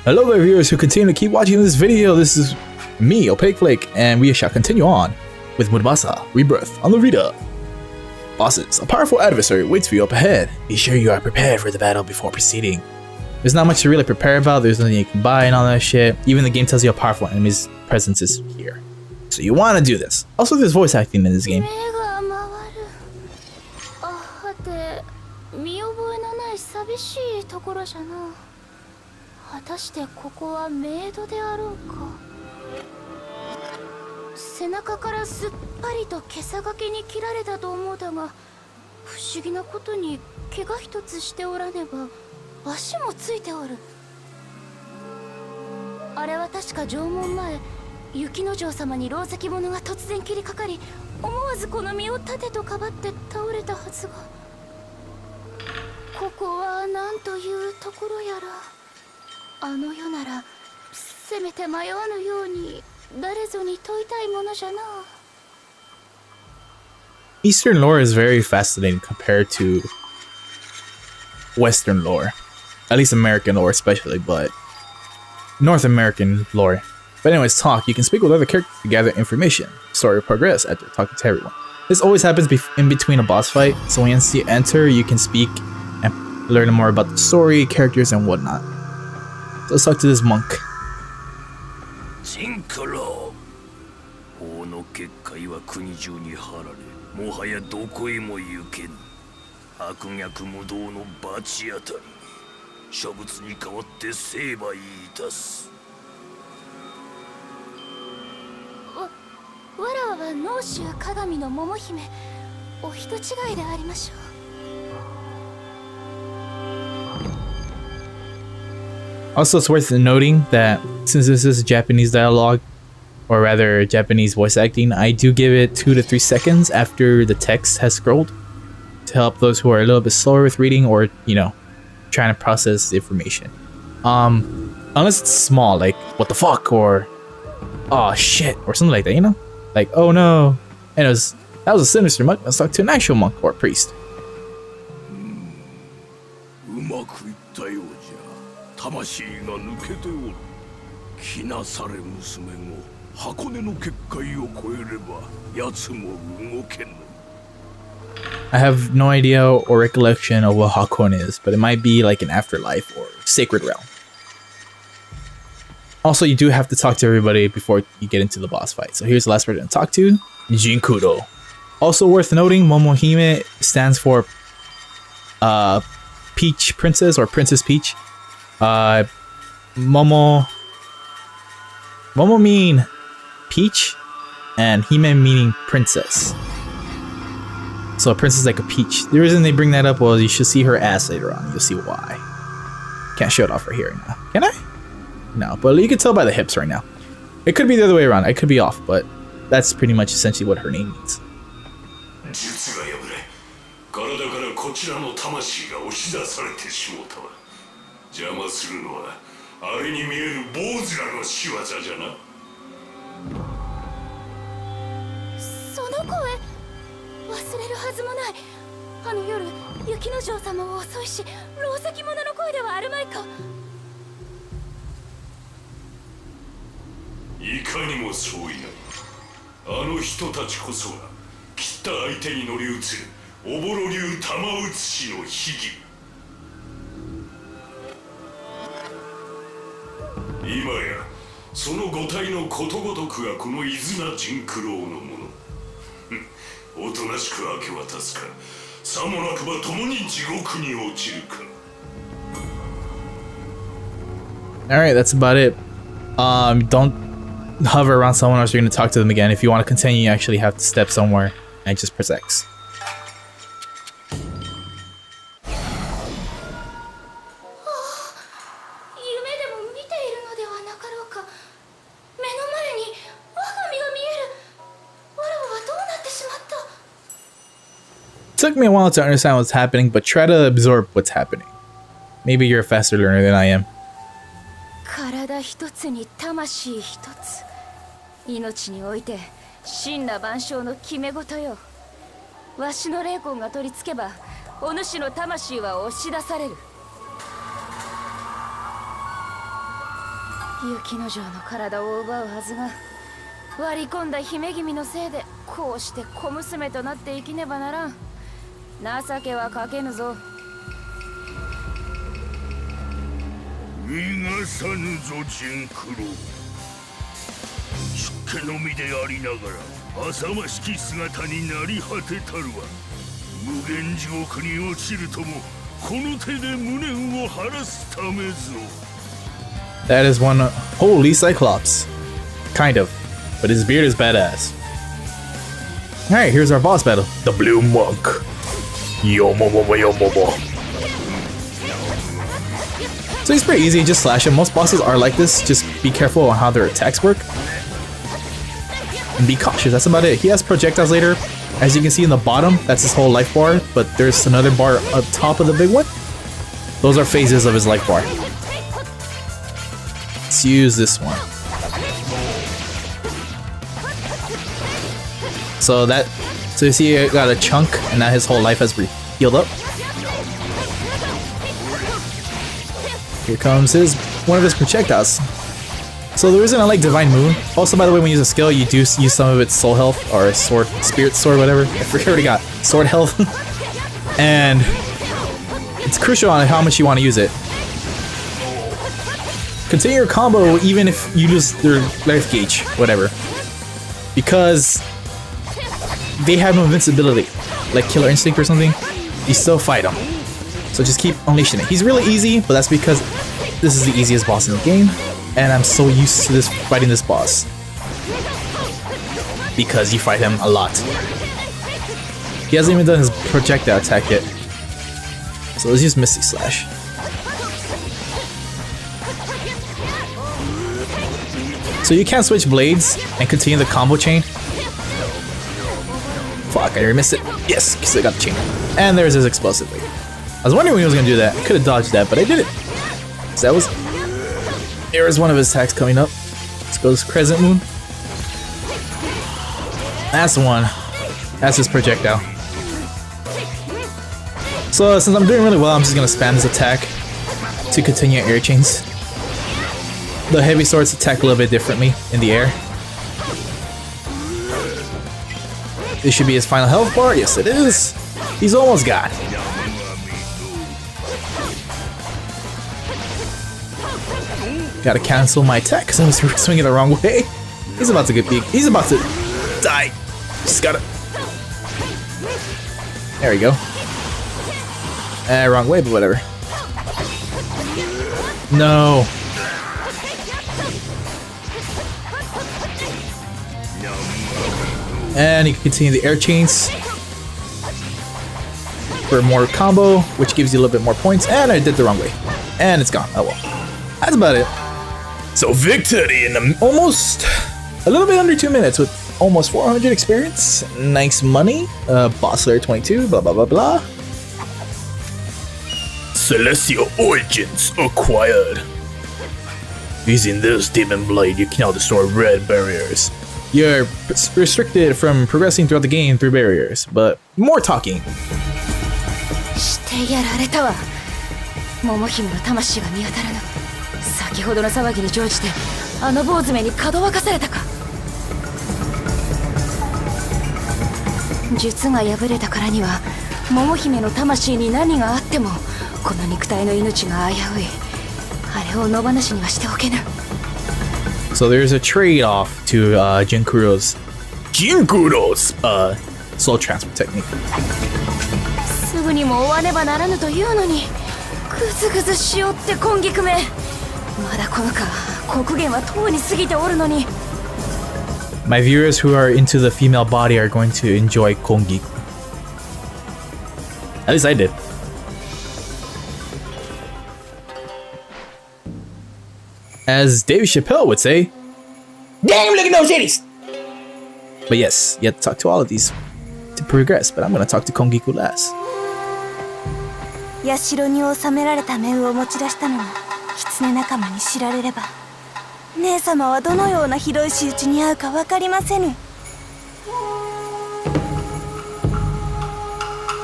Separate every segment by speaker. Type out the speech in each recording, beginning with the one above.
Speaker 1: Hello there viewers who continue to keep watching this video. This is me, Opaque Flake, and we shall continue on with Muramasa, Rebirth on the Vita. Bosses, a powerful adversary waits for you up ahead. Be sure you are prepared for the battle before proceeding. There's not much to really prepare about, there's nothing you can buy and all that shit. Even the game tells you how powerful enemy's presence is here. So you want to do this. Also, there's voice acting in this game. Eastern lore is very fascinating compared to Western lore. At least American lore especially, but North American lore. But anyways, talk. You can speak with other characters to gather information. Story will progress after talking to everyone. This always happens in between a boss fight, so once you enter, you can speak and learn more about the story, characters, and whatnot. So let's talk to this monk.
Speaker 2: Jinkuro. もはやどこへも行けぬ。悪逆無道の罰当たり。諸仏に代わって成敗いたす。
Speaker 3: わらわは脳主鏡の桃姫。お人違いでありましょう。
Speaker 1: Also, it's worth noting that since this is Japanese dialogue, or rather Japanese voice acting, I do give it 2 to 3 seconds after the text has scrolled to help those who are a little bit slower with reading or, you know, trying to process the information. Unless it's small, like what the fuck or oh shit or something like that, you know? Like oh no, and that was a sinister monk. Let's talk to an actual monk or priest. I have no idea or recollection of what Hakone is, but it might be like an afterlife or sacred realm. Also, you do have to talk to everybody before you get into the boss fight. So here's the last person to talk to, Jinkuro. Also worth noting, Momohime stands for Peach Princess or Princess Peach. Momo mean peach, and Hime meaning princess. So a princess is like a peach. The reason they bring that up was you should see her ass later on. You'll see why. Can't show it off right here right now. Can I? No, but you can tell by the hips right now. It could be the other way around. I could be off, but that's pretty much essentially what her name means. Alright, that's about it. Don't hover around someone else, you're going to talk to them again. If you want to continue, you actually have to step somewhere and just press X. Took me a while to understand what's happening, but try to absorb what's happening. Maybe you're a faster learner than I am.
Speaker 3: 命において真羅万象の決め事よ。わしの霊魂が取り付けば、お主の魂は押し出される。雪の城の体を奪うはずが割り込んだ姫君のせいでこうして小娘となって生きねばならん。情けはかけぬぞ。
Speaker 2: 逃がさぬぞジンクロ。出家の身でありながら浅ましき姿になり果てたるは無限地獄に落ちるともこの手で無念を晴らすためぞ。
Speaker 1: That is one holy Cyclops. Kind of. But his beard is badass. Alright, here's our boss battle. The Blue Monk. Yomomomo. So he's pretty easy, just slash him. Most bosses are like this, just be careful on how their attacks work. And be cautious, that's about it. He has projectiles later. As you can see in the bottom, that's his whole life bar, but there's another bar up top of the big one. Those are phases of his life bar. Let's use this one. So you see he got a chunk, and now his whole life has healed up. Here comes one of his projectiles. So the reason I like Divine Moon, also by the way, when you use a skill, you do use some of its soul health, or sword, spirit sword, whatever. I forget what he got. Sword health. And it's crucial on how much you want to use it. Continue your combo even if you lose their life gauge, whatever. Because they have no invincibility, like Killer Instinct or something. You still fight them. So just keep unleashing it. He's really easy, but that's because this is the easiest boss in the game. And I'm so used to fighting this boss. Because you fight him a lot. He hasn't even done his projectile attack yet. So let's use Misty Slash. So you can switch blades and continue the combo chain. Fuck, I already missed it. Yes, because I got the chain. And there's his explosive blade. I was wondering when he was going to do that. I could have dodged that, but I did it. So that was... There is one of his attacks coming up. Let's go to Crescent Moon. That's the one. That's his projectile. So since I'm doing really well, I'm just gonna spam this attack to continue air chains. The heavy swords attack a little bit differently in the air. This should be his final health bar. Yes, it is. He's almost got. Gotta cancel my attack because I was swinging the wrong way. He's about to get beat. He's about to die. Just gotta. There we go. Wrong way, but whatever. No. And you can continue the air chains for more combo, which gives you a little bit more points. And I did the wrong way. And it's gone. Oh well. That's about it. So victory in almost a little bit under 2 minutes with almost 400 experience. Nice money. Boss layer 22. Blah blah blah blah. Celestial origins acquired. Using this demon blade, you can now destroy red barriers. You're restricted from progressing throughout the game through barriers, but more talking.
Speaker 3: してやられたわ。桃姫の魂が見当たらぬ。先ほどの騒ぎに乗じてあの坊主めにかどわかされたか。術が破れたからには桃姫の魂に何があってもこの肉体の命が危うい。あれを野放しにはしておけぬ。
Speaker 1: So there's a trade-off to Jinkuro's soul transfer technique.
Speaker 3: すぐにも追わねばならぬというのにグズグズしおって根菊め。まだこのか黒源はとうに過ぎておるのに。
Speaker 1: My viewers who are into the female body are going to enjoy Kongi. At least I did. As Dave Chappelle would say, damn, look at those titties! But yes, you have to talk to all of these to progress, but I'm gonna talk to Kongiku last.
Speaker 4: 社に収められた面を持ち出したのに狐仲間に知られれば姉様はどのようなひどい仕打ちに遭うか分かりませぬ。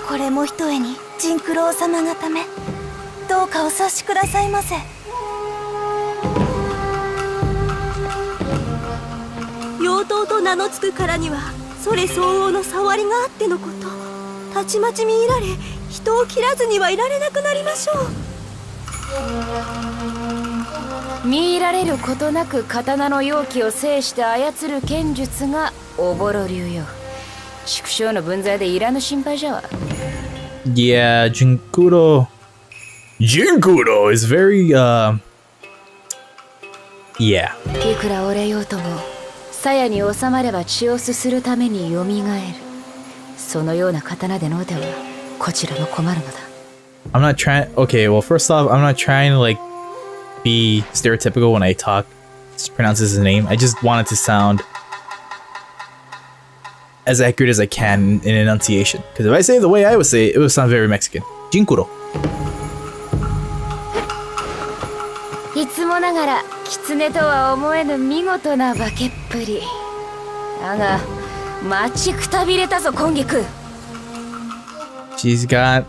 Speaker 4: これもひとえに甚九郎様がためどうかお察しくださいませ。妖刀と名の付くからにはそれ相応の触りがあってのこと。たちまち見入られ人を切らずにはいられなくなりましょ
Speaker 3: う。見入られることなく刀の容器を制して操る剣術がおぼろ流よ。畜生の分際でいらぬ心配じゃわ。
Speaker 1: Yeah, Jinkuro is very yeah.
Speaker 3: いくら折れようとも鞘に収まれば血をすするために蘇る。そのような刀でのうてはこちらも困るのだ。
Speaker 1: I'm not trying. Okay, well, first off, I'm not trying to like be stereotypical when I talk. Just pronounce his name. I just want it to sound as accurate as I can in enunciation. Because if I say it the way I would say it, it would sound very Mexican. Jinkuro.
Speaker 3: いつもながら狐とは思えぬ見事な化けっぷり。だが待ちくたびれたぞ今月。
Speaker 1: She's got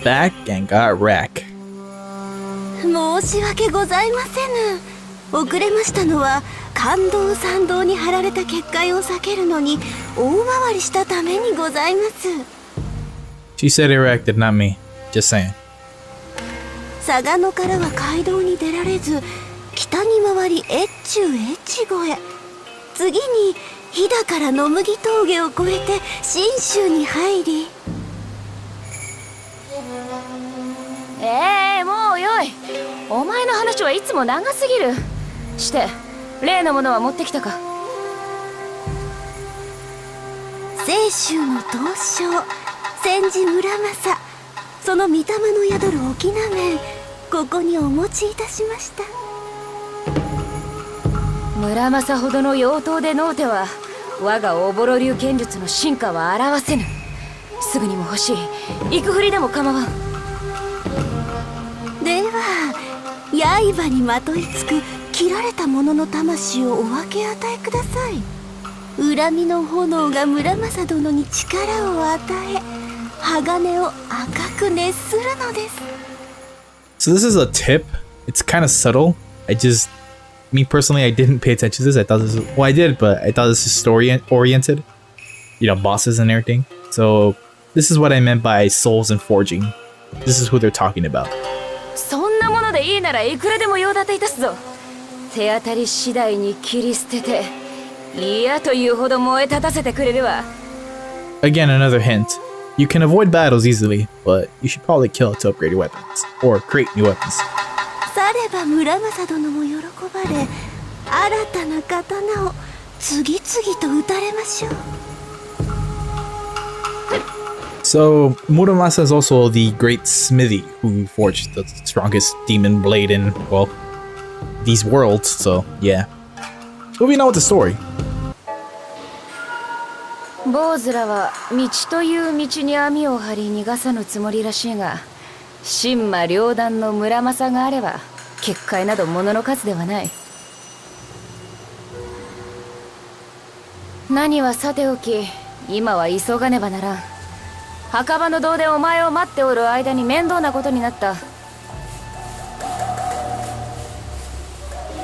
Speaker 1: back and got rack.
Speaker 4: う。申し訳ございませぬ。遅れましたのは感動参道に貼られた結界を避けるのに大回りしたためにございます。
Speaker 1: She said erected, not me. Just saying.
Speaker 4: 嵯峨野からは街道に出られず北に回り越中越後へ、次に飛騨から野麦峠を越えて信州に入り。
Speaker 3: もうよい。お前の話はいつも長すぎる。して例のものは持ってきたか。
Speaker 4: 清州の東証千事村正、その御霊の宿る沖縄面、ここにお持ちいたしました。
Speaker 3: 村正ほどの妖刀でのうては我がおぼろ流剣術の進化は表せぬ。すぐにも欲しい。行くふりでも構わん。
Speaker 4: では刃にまといつく切られた者の魂をお分け与えください。恨みの炎が村正殿に力を与え、鋼を赤く熱するのです。
Speaker 1: So this is a tip. It's kind of subtle. Me personally, I didn't pay attention to this. I thought this was, well, I did, but I thought this was story oriented. You know, bosses and everything. So this is what I meant by souls and forging. This is who they're talking about.
Speaker 3: そんなものでいいならいくらでも用立ていたすぞ。手当たり次第に切り捨てて嫌というほど燃え立たせてくれるわ。
Speaker 1: Again, another hint. You can avoid battles easily, but you should probably kill to upgrade your weapons or create new weapons.
Speaker 4: されば村正殿も喜ばれ、新たな刀を次々と打たれましょう。
Speaker 1: So Muramasa is also the great smithy who forged the strongest demon blade in, well, these worlds. So yeah. Moving on with the story.
Speaker 3: 坊主らは道という道に網を張り逃がさぬつもりらしいが、神魔両断の村正があれば結界など物の数ではない。何はさておき、今は急がねばならん。墓場の堂でお前を待っておる間に面倒なことになった。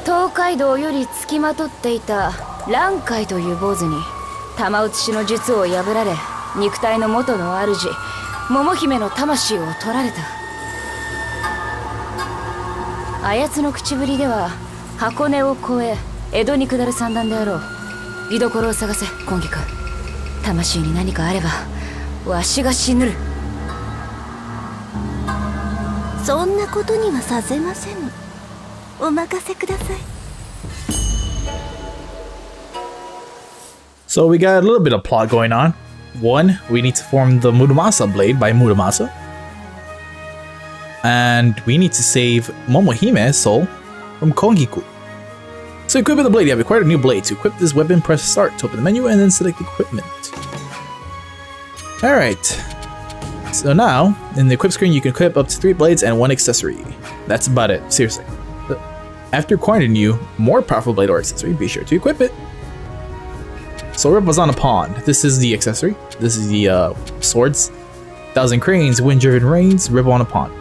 Speaker 3: 東海道よりつきまとっていた蘭海という坊主に玉写しの術を破られ、肉体の元の主桃姫の魂を取られた。あやつの口ぶりでは箱根を越え江戸に下る算段であろう。居所を探せ今木君。魂に何かあればわしが死ぬる。
Speaker 4: そんなことにはさせませぬ。お任せください。
Speaker 1: So we got a little bit of plot going on. One, we need to form the Muramasa blade by Muramasa. And we need to save Momohime's soul from Kongiku. So equipping the blade, you have acquired a new blade. To equip this weapon, press start to open the menu and then select equipment. Alright. So now, in the equip screen, you can equip up to 3 blades and 1 accessory. That's about it, seriously. After acquiring a new, more powerful blade or accessory, be sure to equip it. So Rip was on a pond. This is the accessory. This is the swords. 1,000 cranes, wind-driven reins, Rip on a pond.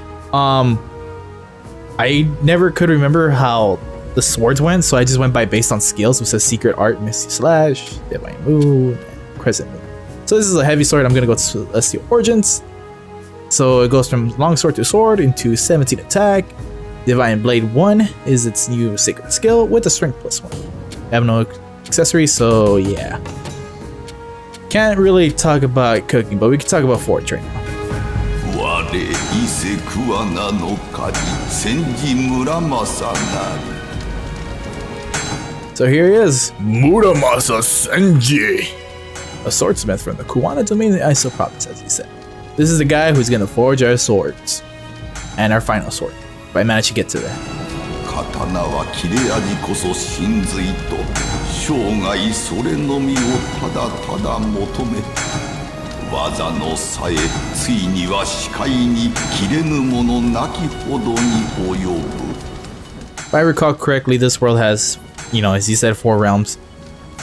Speaker 1: I never could remember how the swords went, so I just went by based on skills, which says Secret Art, Misty Slash, Divine Moon, and Crescent Moon. So this is a heavy sword. I'm gonna go to Celestial Origins. So it goes from longsword to sword into 17 attack. Divine Blade 1 is its new sacred skill with a strength +1. I have no accessories, so yeah. Can't really talk about cooking, but we can talk about forge right now. So here he is, Muramasa Senji, a swordsmith from the Kuwana domain in the Iso province, as he said. This is the guy who's gonna forge our swords and our final sword. If I manage to get to that.
Speaker 5: 刀は切れ味こそ真髄と生涯それのみをただただ求め技のさえついには視界に切れぬものなきほどに及ぶ
Speaker 1: If I recall correctly, this world has, you know, as he said, 4 realms: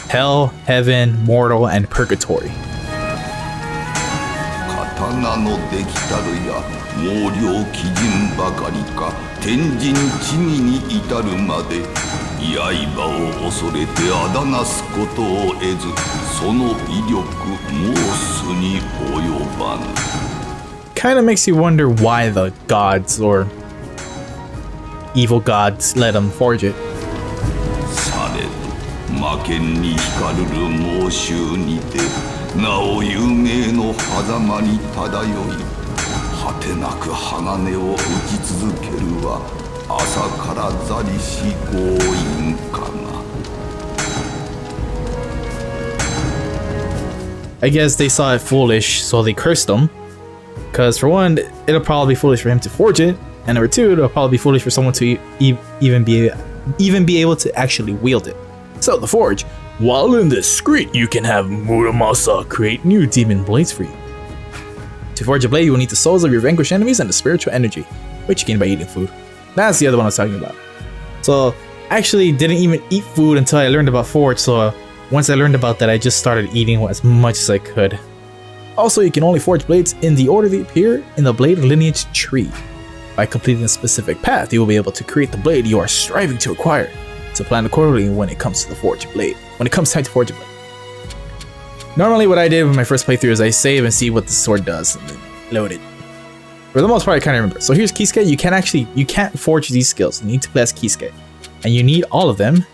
Speaker 1: Hell, Heaven, Mortal, and Purgatory.
Speaker 5: 刀のできたるや毛量基準ばかりか天人地義に至るまで刃を恐れてあだなすことを得ずその威力申すに及ばぬ
Speaker 1: Kind of makes you wonder why the gods or evil gods let him forge it.
Speaker 5: されど魔剣に光るる猛襲にてなお有名の狭間に漂い果てなく鋼を打ち続けるは朝からざりし強引かな
Speaker 1: I guess they saw it foolish, so they cursed him. Because for one, it'll probably be foolish for him to forge it, and number two, it'll probably be foolish for someone to even be able to actually wield it. So the forge. While in this screen, you can have Muramasa create new demon blades for you. To forge a blade, you will need the souls of your vanquished enemies and the spiritual energy, which you gain by eating food. That's the other one I was talking about. So, actually didn't even eat food until I learned about forge, so once I learned about that, I just started eating as much as I could. Also, you can only forge blades in the order they appear in the blade lineage tree. By completing a specific path, you will be able to create the blade you are striving to acquire. So plan accordingly when it comes to the forge blade. When it comes time to forge a blade. Normally what I did with my first playthrough is I save and see what the sword does and then load it. For the most part I kind of remember. So here's Kisuke. You can't forge these skills. You need to play as Kisuke. And you need all of them.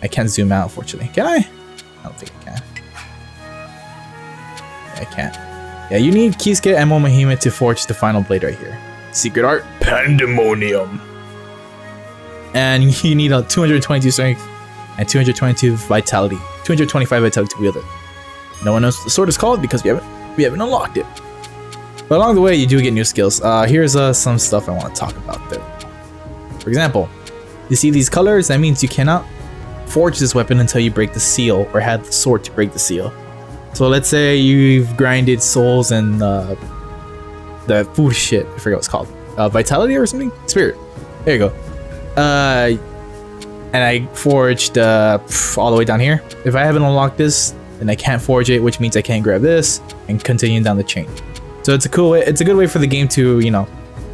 Speaker 1: I can't zoom out unfortunately. Can I? I don't think I can. Yeah, I can't. Yeah, you need Kisuke and Momohime to forge the final blade right here. Secret Art Pandemonium. And you need a 222 strength and 222 vitality. 225 vitality to wield it. No one knows what the sword is called because we haven't unlocked it. But along the way, you do get new skills. Here's some stuff I want to talk about though. For example, you see these colors? That means you cannot forge this weapon until you break the seal or have the sword to break the seal. So let's say you've grinded souls and the food shit. I forget what it's called. Vitality or something? Spirit. There you go. And I forged all the way down here. If I haven't unlocked this, then I can't forge it, which means I can't grab this and continue down the chain. So it's a cool way. It's a good way for the game to, you know,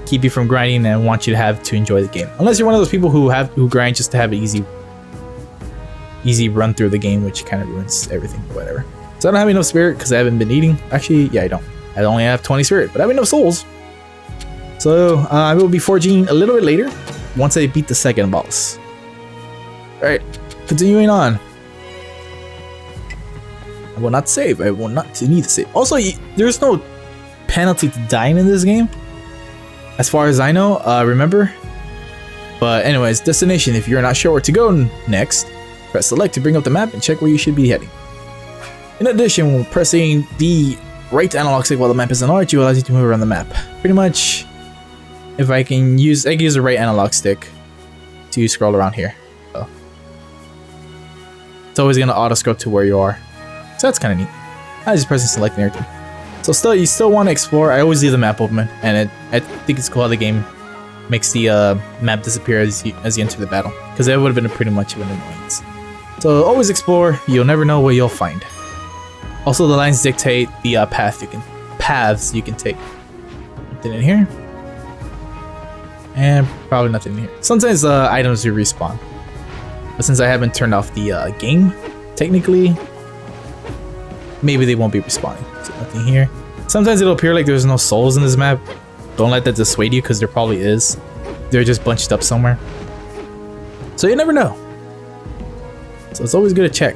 Speaker 1: keep you from grinding and want you to have to enjoy the game. Unless you're one of those people who grind just to have an easy run through the game, which kind of ruins everything. But whatever. So I don't have enough spirit because I haven't been eating. Actually, yeah, I don't. I only have 20 spirit, but I have enough souls. So I will be forging a little bit later once I beat the second boss. Alright, continuing on. I will not save. I will not need to save. Also, there's no penalty to dying in this game, as far as I know. Remember? But anyways, destination. If you're not sure where to go next, press select to bring up the map and check where you should be heading. In addition, when pressing the right analog stick while the map is on arch, you allows you to move around the map. Pretty much, if I can use the right analog stick to scroll around here. So it's always gonna auto scroll to where you are. So that's kind of neat. I just pressing select and everything. So you still want to explore. I always leave the map open, and I think it's cool how the game makes the map disappear as you enter the battle, because that would have been pretty much of an annoyance. So always explore. You'll never know what you'll find. Also, the lines dictate the paths you can take. Nothing in here, and probably nothing in here. Sometimes items do respawn. But since I haven't turned off the game, technically, maybe they won't be respawning. So nothing here. Sometimes it'll appear like there's no souls in this map. Don't let that dissuade you, because there probably is. They're just bunched up somewhere. So you never know. So it's always good to check.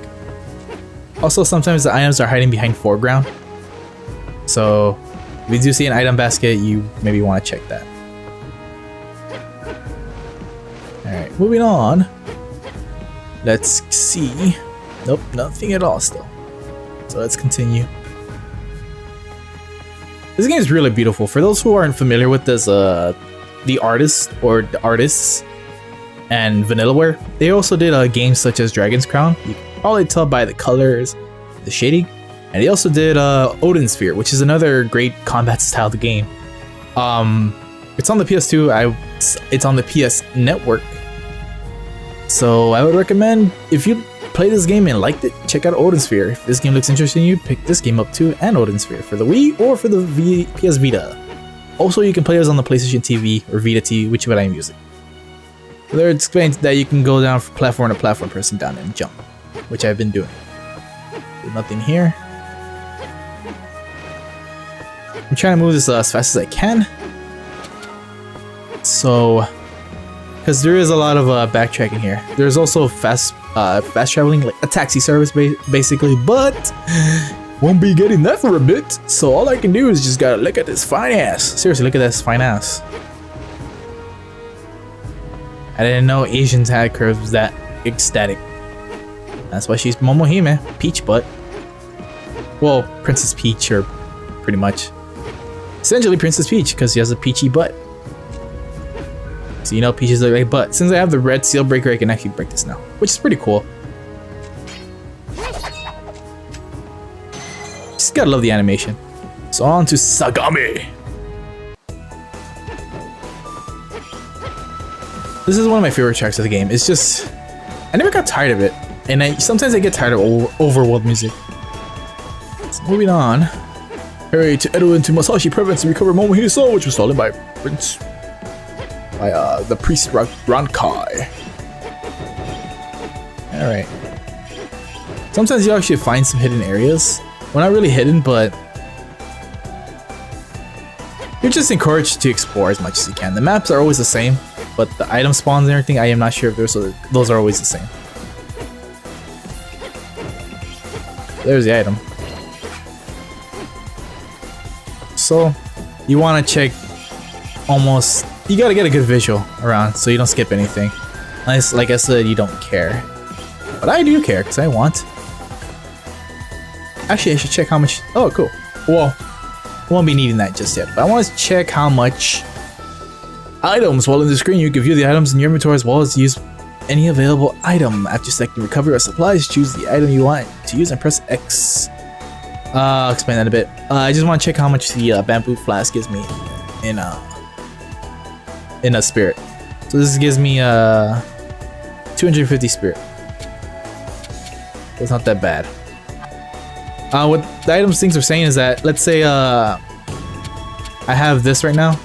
Speaker 1: Also, sometimes the items are hiding behind foreground. So if you do see an item basket, you maybe want to check that. Alright, moving on. Let's see. Nope, nothing at all still. So let's continue. This game is really beautiful. For those who aren't familiar with this, the artist or the artists and Vanillaware, they also did games such as Dragon's Crown. You can probably tell by the colors, the shading, and they also did Odin Sphere, which is another great combat style game. It's on the PS2. It's on the PS Network. So I would recommend, if you play this game and liked it, check out Odin Sphere. If this game looks interesting to you, pick this game up too, and Odin Sphere for the Wii or for the PS Vita. Also, you can play this on the PlayStation TV or Vita TV, whichever I'm using. There it explains that you can go down from platform to platform, pressing down and jump, which I've been doing. There's nothing here. I'm trying to move this as fast as I can. So, because there is a lot of backtracking here. There's also fast traveling, like a taxi service basically, but won't be getting that for a bit. So all I can do is just gotta look at this fine ass. Seriously, look at this fine ass. I didn't know Asians had curves that ecstatic. That's why she's Momohime, Peach Butt. Well, Princess Peach, or pretty much. Essentially Princess Peach, because she has a peachy butt. So you know Peaches look like butt. Since I have the red seal breaker, I can actually break this now, which is pretty cool. Just gotta love the animation. So on to Sagami. This is one of my favorite tracks of the game. It's just, I never got tired of it, and sometimes I get tired of overworld music. So moving on. Hurry to Edo into Masashi Province to recover Momohime's soul, which was stolen by the priest Rankai. Alright. Sometimes you actually find some hidden areas. Well, not really hidden, but you're just encouraged to explore as much as you can. The maps are always the same, but the item spawns and everything, I am not sure if those are always the same. There's the item. So, you want to check almost... You gotta get a good visual around so you don't skip anything. Unless, like I said, you don't care. But I do care, because I want. Actually, I should check how much... Oh, cool. Well, I won't be needing that just yet. But I want to check how much items. While in the screen, you can view the items in your inventory as well as use any available item. After selecting recovery or supplies, choose the item you want to use and press X. I'll explain that a bit. I just want to check how much the bamboo flask gives me in a spirit. So this gives me 250 spirit. It's not that bad. What the items things are saying is that, let's say I have this right now.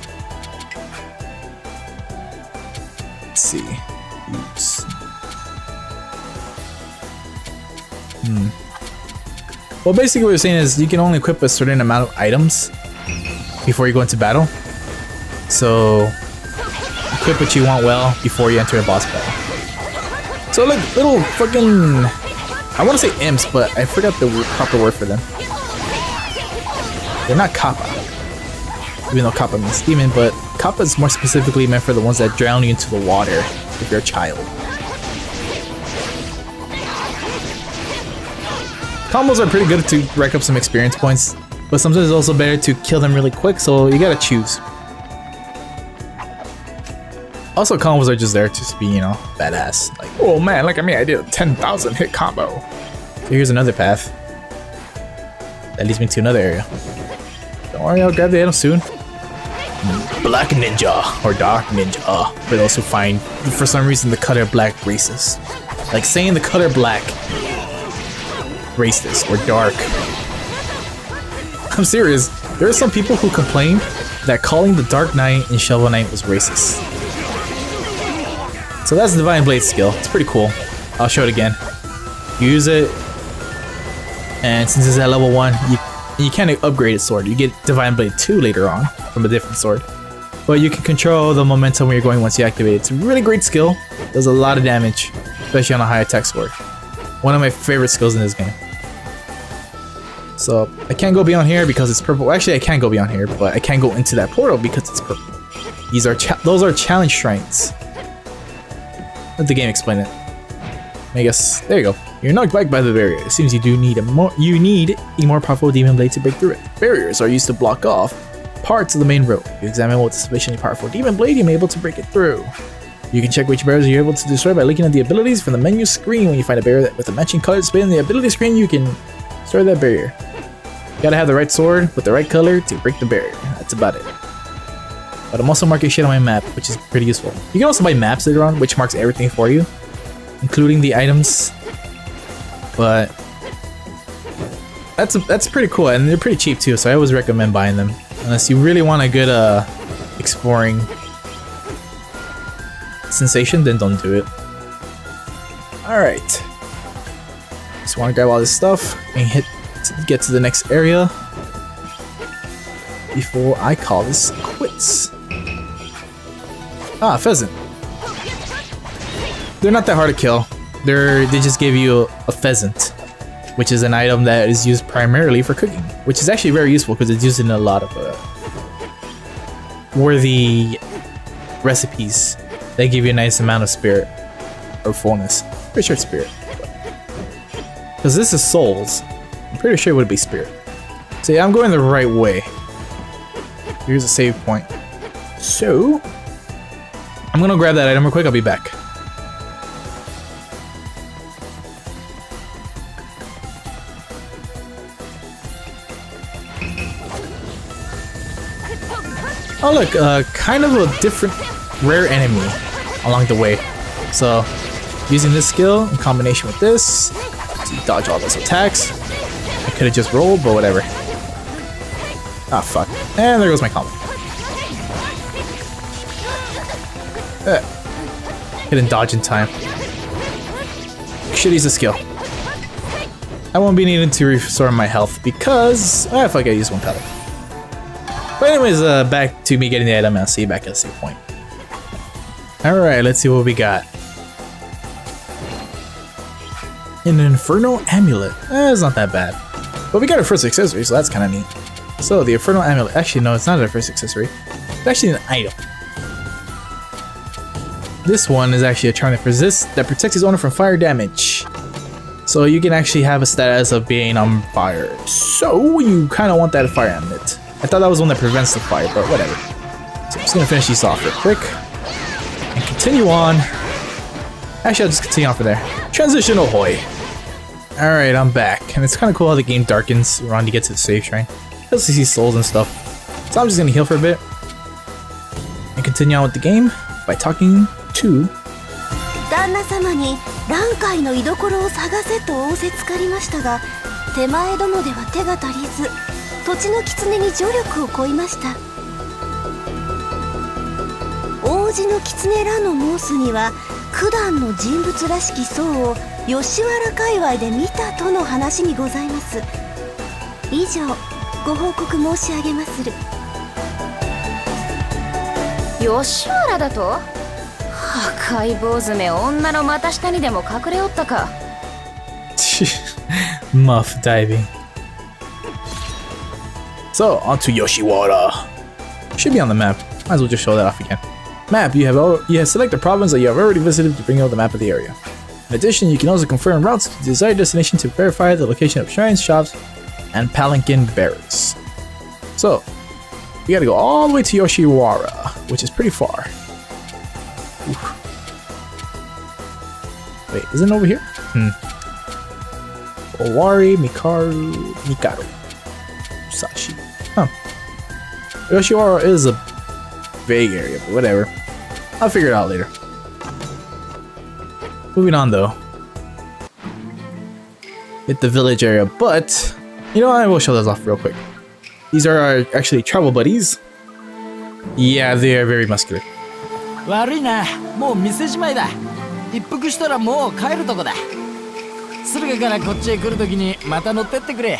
Speaker 1: Let's see. Oops. Well, basically what you're saying is you can only equip a certain amount of items before you go into battle. So equip what you want well before you enter a boss battle. So like little fucking, I want to say imps, but I forgot the proper word for them. They're not kappa, even though kappa means demon, but kappa is more specifically meant for the ones that drown you into the water if you're a child. Combos are pretty good to rack up some experience points, but sometimes it's also better to kill them really quick, so you gotta choose. Also, combos are just there to just be, you know, badass. Like, oh man, look at me, I did a 10,000 hit combo. So here's another path. That leads me to another area. Don't worry, I'll grab the item soon. Black Ninja, or Dark Ninja, for those who find, for some reason, the color black racist. Like saying the color black racist or dark. I'm serious. There are some people who complain that calling the Dark Knight and Shovel Knight was racist. So that's Divine Blade's skill. It's pretty cool. I'll show it again. You use it, and since it's at level 1, you can't upgrade its sword. You get Divine Blade 2 later on from a different sword. But you can control the momentum where you're going once you activate it. It's a really great skill. Does a lot of damage, especially on a high attack sword. One of my favorite skills in this game. So I can't go beyond here because it's purple. Actually, I can go beyond here, but I can't go into that portal because it's purple. Those are challenge shrines. Let the game explain it. I guess there you go. You're knocked back by the barrier. It seems you need a more powerful demon blade to break through it. Barriers are used to block off parts of the main road. If you examine what's a sufficiently powerful demon blade, you may be able to break it through. You can check which barriers you're able to destroy by looking at the abilities from the menu screen. When you find a barrier with a matching color displayed in the ability screen, you can destroy that barrier. You gotta have the right sword with the right color to break the barrier. That's about it. But I'm also marking shit on my map, which is pretty useful. You can also buy maps later on, which marks everything for you, including the items. But that's pretty cool, and they're pretty cheap too, so I always recommend buying them. Unless you really want a good exploring sensation, then don't do it. Alright. Just want to grab all this stuff and get to the next area before I call this quits. Ah, pheasant. They're not that hard to kill. They just give you a pheasant, which is an item that is used primarily for cooking, which is actually very useful because it's used in a lot of worthy recipes that give you a nice amount of spirit or fullness. Pretty sure it's spirit, because this is souls. I'm pretty sure it would be spirit. So yeah, I'm going the right way. Here's a save point. So I'm gonna grab that item real quick. I'll be back. Oh look, kind of a different rare enemy along the way. So using this skill in combination with this to dodge all those attacks. I could have just rolled, but whatever. Ah, fuck. And there goes my combo. Couldn't dodge in time. Should use a skill. I won't be needing to restore my health because fuck, I used one pellet. But anyways, back to me getting the item. I'll see you back at the same point. Alright, let's see what we got. An Inferno Amulet. It's not that bad. But we got our first accessory, so that's kind of neat. So, the Inferno Amulet. Actually, no, it's not our first accessory. It's actually an item. This one is actually a charm that protects its owner from fire damage. So, you can actually have a status of being on fire. So, you kind of want that fire amulet. I thought that was one that prevents the fire, but whatever. So I'm just gonna finish these off real quick and continue on. Actually, I'll just continue on from there. Transition ahoy! Alright, I'm back, and it's kind of cool how the game darkens around you get to the save shrine. You also see souls and stuff. So I'm just gonna heal for a bit and continue on with the game by talking to
Speaker 4: 旦那様に蘭界の居所を探せと仰せつかりましたが、手前どもでは手が足りず、土地の狐に助力を乞いました。王子の狐らの申すには、九段の人物らしき僧を吉原界隈で見たとの話にございます。以上、ご報告申し上げまする。
Speaker 3: 吉原だと？赤い坊主め、女の股下にでも隠れおったか。
Speaker 1: Muff diving. So, onto Yoshiwara. Should be on the map. Might as well just show that off again. Map, you have select the province that you have already visited to bring out the map of the area. In addition, you can also confirm routes to the desired destination to verify the location of shrines, shops, and palanquin bearers. So, you gotta go all the way to Yoshiwara, which is pretty far. Oof. Wait, isn't it over here? Owari, Mikaro, Sashi. Huh. Yoshiwara is a vague area, but whatever. I'll figure it out later. Moving on though. Hit the village area, but you know what? I will show those off real quick. These are our actually travel buddies. Yeah, they are very muscular.
Speaker 6: 悪いな、もう店じまいだ。一服したらもう帰るとこだ。駿河からこっちへ来るときにまた乗ってってくれ。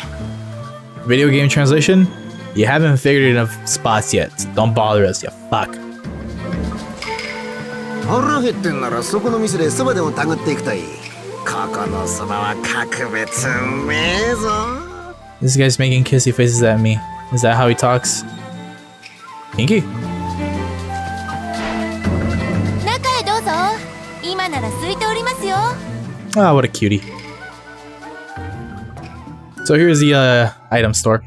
Speaker 1: Video game translation? You haven't figured enough spots yet. Don't bother us, you fuck.
Speaker 7: 腹減ってんならそこの店でそばでもたぐっていくといい。ここのそばは格別うめえぞ。
Speaker 1: This guy's making kissy faces at me. Is that how he talks? Pinky?
Speaker 4: 中へどうぞ。今なら空いておりますよ。
Speaker 1: Ah, what a cutie. So here's the item store.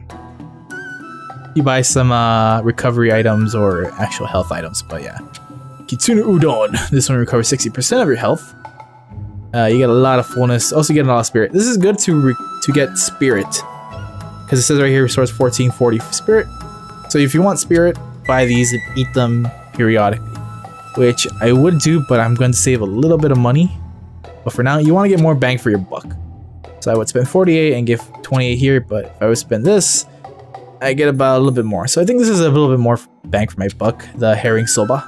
Speaker 1: You buy some recovery items or actual health items, but yeah. Kitsune Udon. This one recovers 60% of your health. You get a lot of fullness. Also get a lot of spirit. This is good to get spirit. Because it says right here restores 1440 spirit. So if you want spirit, buy these and eat them periodically. Which I would do, but I'm going to save a little bit of money. But for now, you want to get more bang for your buck. So I would spend 48 and give 28 here, but if I would spend this, I get about a little bit more. So I think this is a little bit more bang for my buck, the herring soba.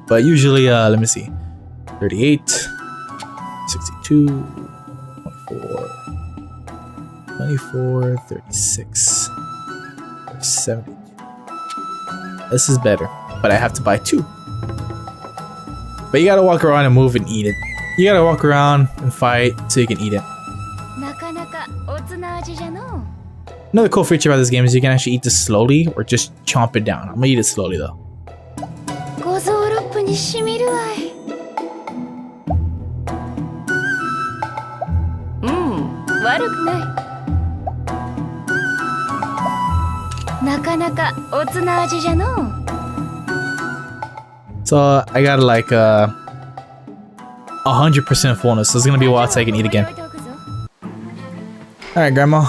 Speaker 1: But usually, let me see. 38, 62, 24, 36, 72. This is better, but I have to buy 2. But you gotta walk around and move and eat it. You gotta walk around and fight so you can eat it.
Speaker 3: なかなかおつな味じゃの。
Speaker 1: Another cool feature about this game is you can actually eat this slowly or just chomp it down. I'm gonna eat it slowly though.
Speaker 3: 五臓六腑にしみるわい。悪くない。なかなかおつな味じゃの。
Speaker 1: So I got like 100% fullness. So it's gonna be a while till I can eat again. Alright, Grandma.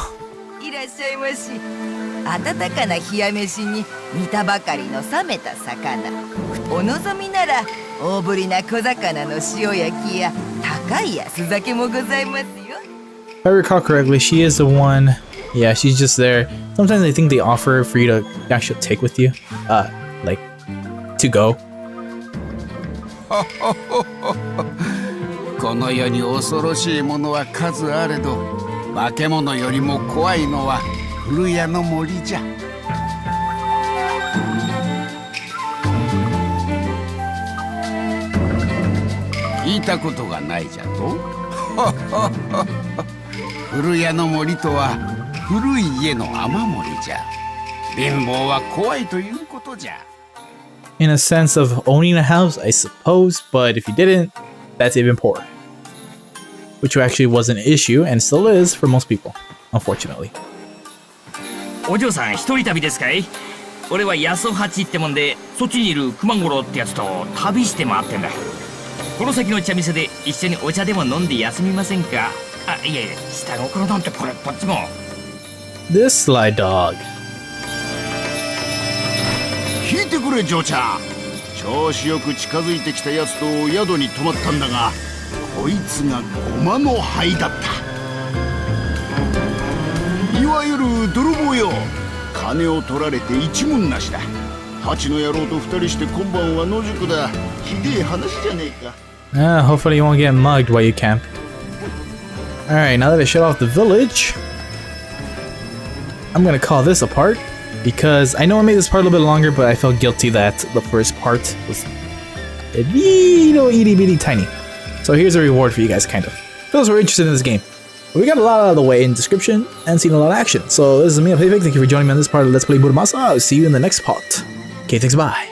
Speaker 8: いらっしゃいまし。温かな冷や飯に煮たばかりの冷めた魚。お望みなら大ぶりな小魚の塩焼きや高い安酒もございますよ。
Speaker 1: If I recall correctly, she is the one. Yeah, she's just there. Sometimes I think they offer for you to actually take with you. Like, to go.
Speaker 9: この世に恐ろしいものは数あれど、化け物よりも怖いのは古谷の森じゃ。聞いたことがないじゃと。古谷の森とは古い家の雨漏りじゃ。貧乏は怖いということじゃ。
Speaker 1: In a sense of owning a house, I suppose, but if you didn't, that's even poorer. Which actually was an issue, and still is for most people, unfortunately.
Speaker 10: お嬢さん一人旅ですかい？俺は安八ってもんで、そっちにいる熊五郎ってやつと旅して回ってんだ。この先の茶店で一緒にお茶でも飲んで休みませんか？あ、いやいや、下心なんてこれっぽっちも。
Speaker 1: This sly dog.
Speaker 9: 聞いてくれ嬢ちゃん。調子よく近づいてきたやつと宿に泊まったんだが、こいつが駒の灰だった。いわゆる泥棒よ。金を取られて一文なしだ。ハチの野郎と二人して今晩は野宿だ。ひでえ話じゃねえか。
Speaker 1: Hopefully you won't get mugged while you camp. Alright, now that I shut off the village, I'm gonna call this a part. Because I know I made this part a little bit longer, but I felt guilty that the first part was a little itty bitty tiny. So here's a reward for you guys, kind of. For those who are interested in this game. We got a lot out of the way in description and seen a lot of action. So this is me, Playpig. Thank you for joining me on this part of Let's Play Muramasa. I'll see you in the next part. Okay, thanks, bye.